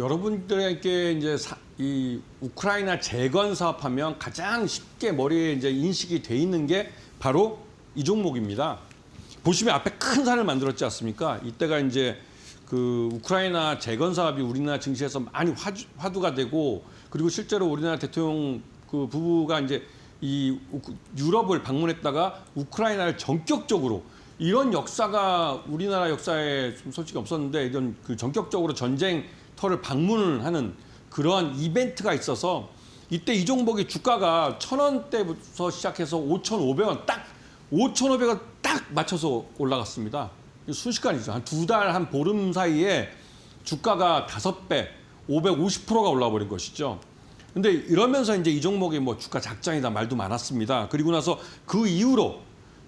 여러분들에게 이제 이 우크라이나 재건 사업하면 가장 쉽게 머리에 이제 인식이 돼 있는 게 바로 이 종목입니다. 보시면 앞에 큰 산을 만들었지 않습니까? 이때가 이제 그 우크라이나 재건 사업이 우리나라 증시에서 많이 화두가 되고, 그리고 실제로 우리나라 대통령 그 부부가 이제 이 유럽을 방문했다가 우크라이나를 전격적으로, 이런 역사가 우리나라 역사에 좀 솔직히 없었는데, 이런 그 전격적으로 전쟁터를 방문을 하는 그러한 이벤트가 있어서 이때 이 종목이 주가가 1,000원대부터 시작해서 5,500원, 딱 5,500원 딱 맞춰서 올라갔습니다. 순식간이죠. 한 2달, 한 보름 사이에 주가가 5배, 550%가 올라와 버린 것이죠. 근데 이러면서 이제 이 종목이 뭐 주가 작장이다 말도 많았습니다. 그리고 나서 그 이후로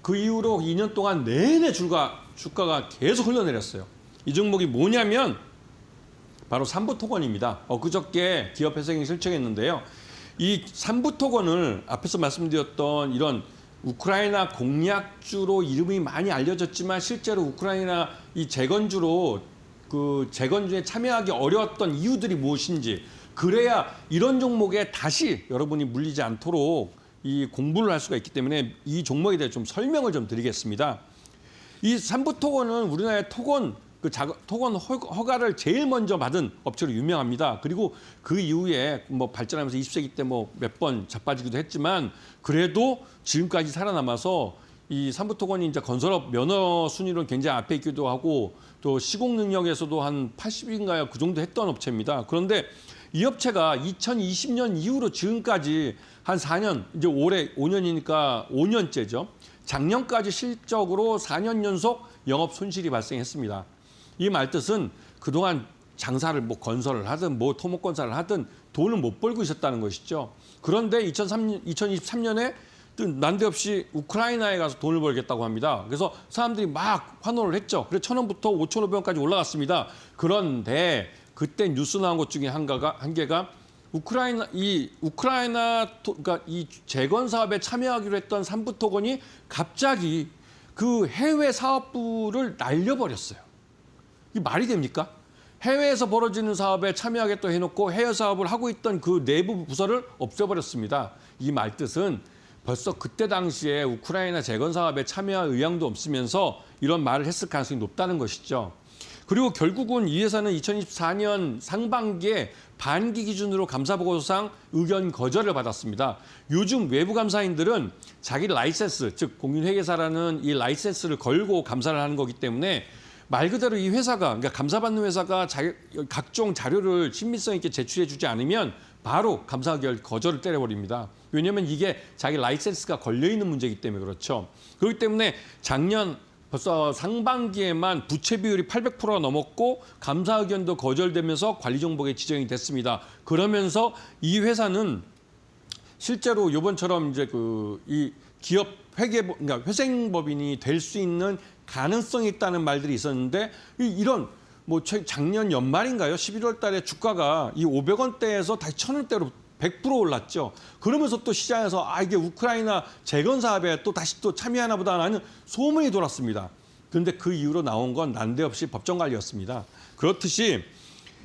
2년 동안 내내 주가가 계속 흘러내렸어요. 이 종목이 뭐냐면 바로 삼부토건입니다. 그저께 기업회생이 실청했는데요. 이 삼부토건을 앞에서 말씀드렸던 이런 우크라이나 공약주로 이름이 많이 알려졌지만, 실제로 우크라이나 이 재건주로 그 재건주에 참여하기 어려웠던 이유들이 무엇인지, 그래야 이런 종목에 다시 여러분이 물리지 않도록 이 공부를 할 수가 있기 때문에 이 종목에 대해 좀 설명을 좀 드리겠습니다. 이 삼부토건은 우리나라의 토건 허가를 제일 먼저 받은 업체로 유명합니다. 그리고 그 이후에 뭐 발전하면서 20세기 때 뭐 몇 번 자빠지기도 했지만, 그래도 지금까지 살아남아서 이 삼부토건이 이제 건설업 면허 순위로 굉장히 앞에 있기도 하고, 또 시공 능력에서도 한 80인가요? 그 정도 했던 업체입니다. 그런데 이 업체가 2020년 이후로 지금까지 한 4년, 이제 올해 5년이니까 5년째죠. 작년까지 실적으로 4년 연속 영업 손실이 발생했습니다. 이 말뜻은 그동안 장사를 뭐 건설을 하든 뭐 토목건설을 하든 돈을 못 벌고 있었다는 것이죠. 그런데 2023년에 난데없이 우크라이나에 가서 돈을 벌겠다고 합니다. 그래서 사람들이 막 환호를 했죠. 그래서 1,000원부터 5,500원까지 올라갔습니다. 그런데 그때 뉴스 나온 것 중에 한 개가 그러니까 이 재건 사업에 참여하기로 했던 삼부토건이 갑자기 그 해외 사업부를 날려버렸어요. 이게 말이 됩니까? 해외에서 벌어지는 사업에 참여하겠다고 해놓고 해외 사업을 하고 있던 그 내부 부서를 없애버렸습니다. 이 말뜻은 벌써 그때 당시에 우크라이나 재건 사업에 참여할 의향도 없으면서 이런 말을 했을 가능성이 높다는 것이죠. 그리고 결국은 이 회사는 2024년 상반기에 반기 기준으로 감사보고서상 의견 거절을 받았습니다. 요즘 외부 감사인들은 자기 라이센스, 즉 공인회계사라는 이 라이센스를 걸고 감사를 하는 거기 때문에, 말 그대로 이 회사가, 그러니까 감사받는 회사가 각종 자료를 친밀성 있게 제출해주지 않으면 바로 감사 거절을 때려버립니다. 왜냐하면 이게 자기 라이센스가 걸려있는 문제이기 때문에 그렇죠. 그렇기 때문에 작년 벌써 상반기에만 부채 비율이 800%가 넘었고 감사 의견도 거절되면서 관리정보에 지정이 됐습니다. 그러면서 이 회사는 실제로 이번처럼 이제 이 기업 그러니까 회생법인이 될 수 있는 가능성이 있다는 말들이 있었는데, 이런 뭐 작년 연말인가요? 11월 달에 주가가 이 500원대에서 다시 1,000원대로 100% 올랐죠. 그러면서 또 시장에서 이게 우크라이나 재건 사업에 또 다시 또 참여하나 보다라는 소문이 돌았습니다. 그런데 그 이후로 나온 건 난데없이 법정 관리였습니다. 그렇듯이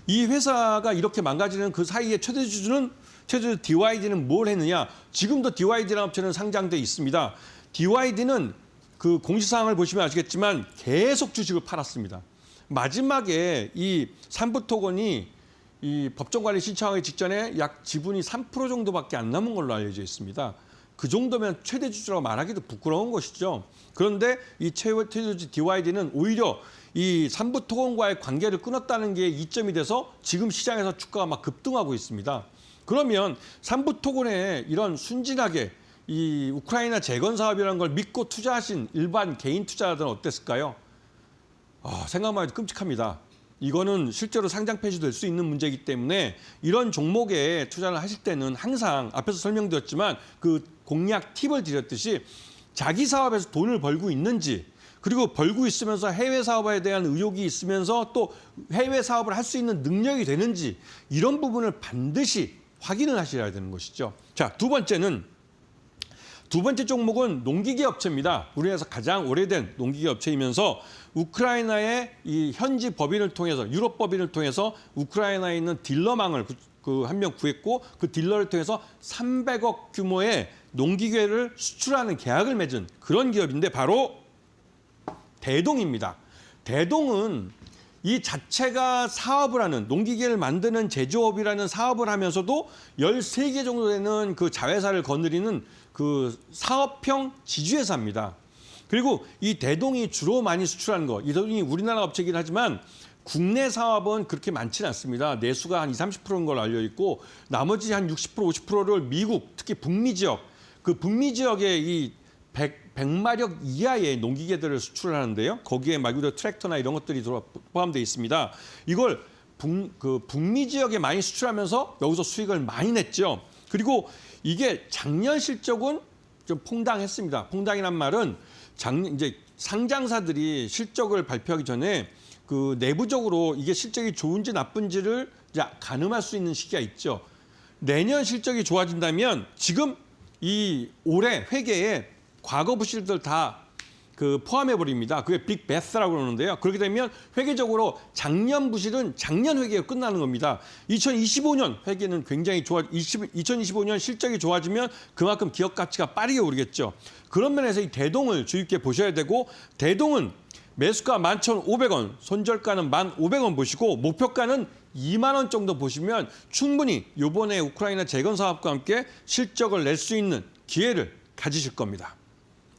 이 회사가 이렇게 망가지는 그 사이에 최대주 DYD는 뭘 했느냐? 지금도 DYD라는 업체는 상장돼 있습니다. DYD는 그 공시사항을 보시면 아시겠지만 계속 주식을 팔았습니다. 마지막에 이 삼부토건이 이 법정관리 신청하기 직전에 약 지분이 3% 정도밖에 안 남은 걸로 알려져 있습니다. 그 정도면 최대주주라고 말하기도 부끄러운 것이죠. 그런데 이 최대주주 DYD는 오히려 이 삼부토건과의 관계를 끊었다는 게 이점이 돼서 지금 시장에서 주가가 막 급등하고 있습니다. 그러면 삼부토건에 이런 순진하게 이 우크라이나 재건 사업이라는 걸 믿고 투자하신 일반 개인 투자자들은 어땠을까요? 생각만 해도 끔찍합니다. 이거는 실제로 상장 폐지될 수 있는 문제이기 때문에 이런 종목에 투자를 하실 때는 항상 앞에서 설명드렸지만 그 공략 팁을 드렸듯이 자기 사업에서 돈을 벌고 있는지, 그리고 벌고 있으면서 해외 사업에 대한 의욕이 있으면서 또 해외 사업을 할 수 있는 능력이 되는지, 이런 부분을 반드시 확인을 하셔야 되는 것이죠. 자, 두 번째는 두 번째 종목은 농기계 업체입니다. 우리나라에서 가장 오래된 농기계 업체이면서 우크라이나의 이 현지 법인을 통해서 유럽 법인을 통해서 우크라이나에 있는 딜러망을 한 명 구했고 그 딜러를 통해서 300억 규모의 농기계를 수출하는 계약을 맺은 그런 기업인데 바로 대동입니다. 대동은 이 자체가 사업을 하는 농기계를 만드는 제조업이라는 사업을 하면서도 13개 정도 되는 그 자회사를 거느리는 그 사업형 지주회사입니다. 그리고 이 대동이 주로 많이 수출하는 거, 이 대동이 우리나라 업체이긴 하지만 국내 사업은 그렇게 많지는 않습니다. 내수가 한 20, 30%인 걸로 알려 있고 나머지 한 60%, 50%를 미국, 특히 북미 지역, 그 북미 지역의 이 100마력 이하의 농기계들을 수출하는데요. 거기에 말 그대로 트랙터나 이런 것들이 포함되어 있습니다. 이걸 북미 지역에 많이 수출하면서 여기서 수익을 많이 냈죠. 그리고 이게 작년 실적은 좀 퐁당했습니다. 퐁당이란 말은 이제 상장사들이 실적을 발표하기 전에 그 내부적으로 이게 실적이 좋은지 나쁜지를 이제 가늠할 수 있는 시기가 있죠. 내년 실적이 좋아진다면 지금 이 올해 회계에 과거 부실들 다 포함해 버립니다. 그게 빅 베스라고 그러는데요. 그렇게 되면 회계적으로 작년 부실은 작년 회계가 끝나는 겁니다. 2025년 회계는 굉장히 2025년 실적이 좋아지면 그만큼 기업 가치가 빠르게 오르겠죠. 그런 면에서 이 대동을 주의 깊게 보셔야 되고 대동은 매수가 11,500원, 손절가는 1,500원 보시고 목표가는 2만 원 정도 보시면 충분히 이번에 우크라이나 재건 사업과 함께 실적을 낼 수 있는 기회를 가지실 겁니다.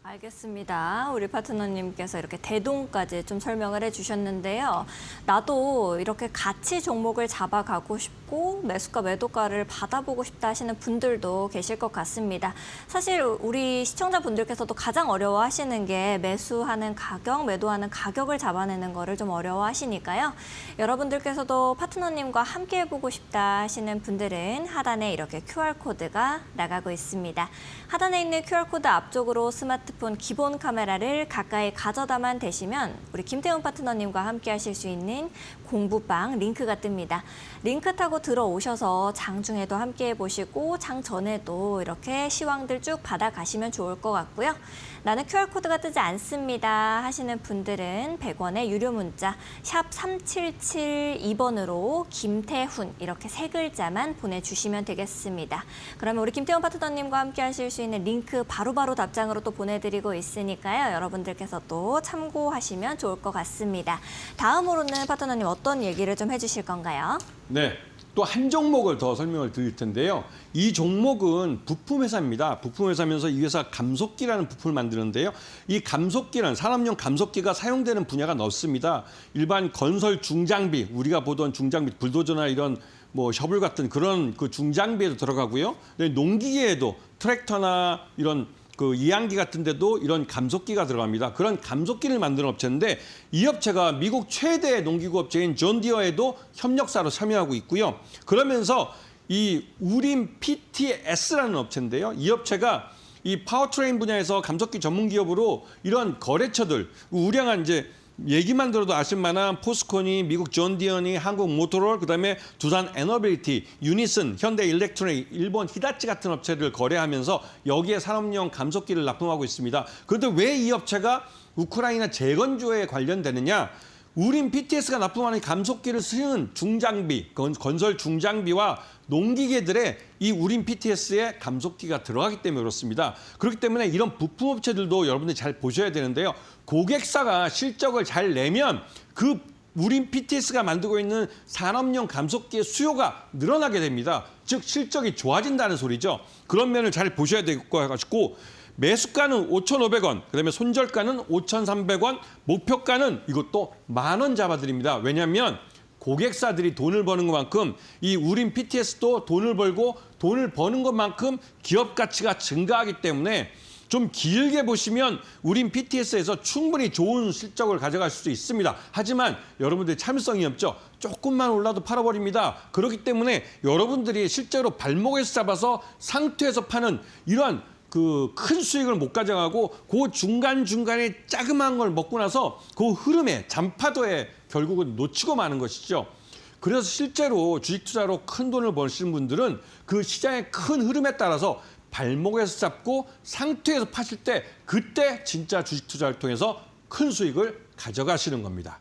알겠습니다. 우리 파트너님께서 이렇게 대동까지 좀 설명을 해주셨는데요. 나도 이렇게 같이 종목을 잡아가고 싶고 매수가 매도가를 받아보고 싶다 하시는 분들도 계실 것 같습니다. 사실 우리 시청자분들께서도 가장 어려워하시는 게 매수하는 가격, 매도하는 가격을 잡아내는 거를 좀 어려워하시니까요. 여러분들께서도 파트너님과 함께 해보고 싶다 하시는 분들은 하단에 이렇게 QR코드가 나가고 있습니다. 하단에 있는 QR코드 앞쪽으로 스마트폰 기본 카메라를 가까이 가져다만 대시면 우리 김태훈 파트너님과 함께 하실 수 있는 공부방 링크가 뜹니다. 링크 타고 들어오셔서 장중에도 함께 해보시고 장 전에도 이렇게 시황들 쭉 받아가시면 좋을 것 같고요. 나는 QR코드가 뜨지 않습니다 하시는 분들은 100원의 유료 문자 샵 3772번으로 김태훈 이렇게 세 글자만 보내주시면 되겠습니다. 그러면 우리 김태훈 파트너님과 함께 하실 수 있는 링크 바로바로 답장으로 또 보내드리고 있으니까요. 여러분들께서 또 참고하시면 좋을 것 같습니다. 다음으로는 파트너님 어떤 얘기를 좀 해주실 건가요? 네. 또 한 종목을 더 설명을 드릴 텐데요. 이 종목은 부품 회사입니다. 부품 회사면서 이 회사 감속기라는 부품을 만드는데요. 이 감속기는 산업용 감속기가 사용되는 분야가 넓습니다. 일반 건설 중장비, 우리가 보던 중장비, 불도저나 이런 뭐 셔블 같은 그런 그 중장비에도 들어가고요. 농기계에도 트랙터나 이런 그 이항기 같은 데도 이런 감속기가 들어갑니다. 그런 감속기를 만드는 업체인데 이 업체가 미국 최대 농기구 업체인 존디어에도 협력사로 참여하고 있고요. 그러면서 이 우림 PTS라는 업체인데요. 이 업체가 이 파워트레인 분야에서 감속기 전문 기업으로 이런 거래처들, 우량한 이제 얘기만 들어도 아실 만한 포스코니, 미국 존디어니, 한국 모토롤, 그다음에 두산 에너빌리티, 유니슨, 현대 일렉트로닉, 일본 히다치 같은 업체를 거래하면서 여기에 산업용 감속기를 납품하고 있습니다. 그런데 왜 이 업체가 우크라이나 재건조에 관련되느냐? 우림 PTS가 납품하는 감속기를 쓰는 중장비, 건설 중장비와 농기계들의 이 우림 PTS에 감속기가 들어가기 때문에 그렇습니다. 그렇기 때문에 이런 부품업체들도 여러분들이 잘 보셔야 되는데요. 고객사가 실적을 잘 내면 그 우림 PTS가 만들고 있는 산업용 감속기의 수요가 늘어나게 됩니다. 즉 실적이 좋아진다는 소리죠. 그런 면을 잘 보셔야 될 것 같고 매수가는 5,500원, 그다음에 손절가는 5,300원, 목표가는 이것도 10,000원 잡아드립니다. 왜냐하면 고객사들이 돈을 버는 것만큼 이 우림 PTS도 돈을 벌고 돈을 버는 것만큼 기업 가치가 증가하기 때문에 좀 길게 보시면 우림 PTS에서 충분히 좋은 실적을 가져갈 수 있습니다. 하지만 여러분들이 참을성이 없죠. 조금만 올라도 팔아버립니다. 그렇기 때문에 여러분들이 실제로 발목에서 잡아서 상투에서 파는 이러한 그 큰 수익을 못 가져가고 그 중간중간에 자그마한 걸 먹고 나서 그 흐름에 잔파도에 결국은 놓치고 마는 것이죠. 그래서 실제로 주식 투자로 큰 돈을 버시는 분들은 그 시장의 큰 흐름에 따라서 발목에서 잡고 상투에서 파실 때 그때 진짜 주식 투자를 통해서 큰 수익을 가져가시는 겁니다.